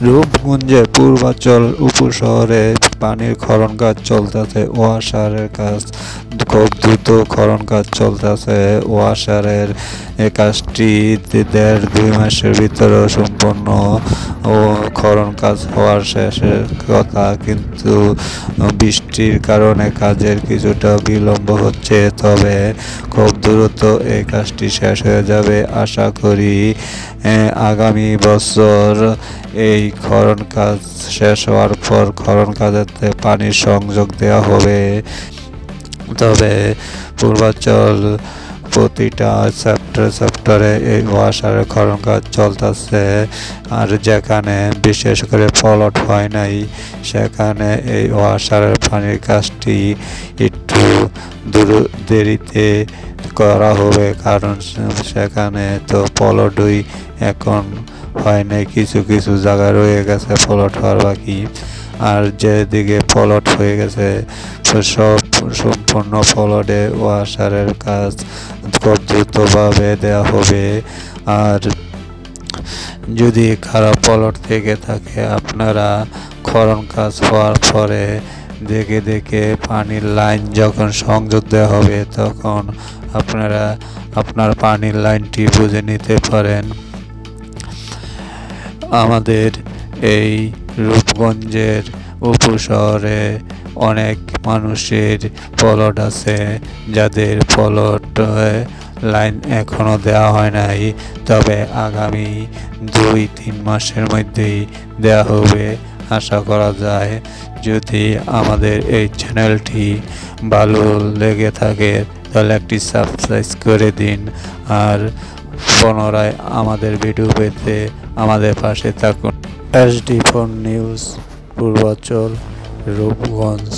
রূপগঞ্জে পূর্বাঞ্চল উপশহরে পানির খনন কাজ চলতেছে। ওয়াসারের কাজ খুব দ্রুত খনন কাজ চলতেছে। ওয়াসারের কাজটি ১.৫-২ মাসের ভিতরে সম্পন্ন ও খনন কাজ হওয়ার শেষের কথা, কিন্তু বৃষ্টির কারণে কাজের কিছুটা বিলম্ব হচ্ছে। তবে খুব দ্রুত এই কাজটি শেষ হয়ে যাবে আশা করি। আগামী বছর এই খনন কাজ শেষ হওয়ার পর খনন কাজেতে পানির সংযোগ দেওয়া হবে। তবে পূর্বাঞ্চল প্রতিটা সেক্টরে এই ওয়াসারের খনন কাজ চলতেছে। আর যেখানে বিশেষ করে প্লট হয় নাই সেখানে এই ওয়াসারের পানির কাজটি একটু দেরিতে করা হবে, কারণ সেখানে তো প্লটই এখন হয় নাই, কিছু কিছু জায়গায় রয়ে গেছে প্লট হওয়ার বাকি। আর যেদিকে প্লট হয়ে গেছে সব সম্পূর্ণ প্লটে ওয়াসারের কাজ খুব দ্রুতভাবে দেওয়া হবে। আর যদি খারাপ প্লট থেকে থাকে আপনারা খনন কাজ হওয়ার পরে দেখে পানির লাইন যখন সংযোগ দেওয়া হবে তখন আপনারা আপনার পানির লাইনটি বুঝে নিতে পারেন। আমাদের এই রূপগঞ্জের উপশহরে অনেক মানুষের প্লট আছে যাদের প্লট লাইন এখনো দেওয়া হয় নাই, তবে আগামী ২-৩ মাসের মধ্যেই দেওয়া হবে আশা করা যায়। যদি আমাদের এই চ্যানেলটি ভালো লেগে থাকে তাহলে একটি সাবস্ক্রাইব করে দিন, আর পুনরায় আমাদের ভিডিও পেতে আমাদের পাশে থাকুন। SD4 নিউজ, পূর্বাঞ্চল, রূপগঞ্জ।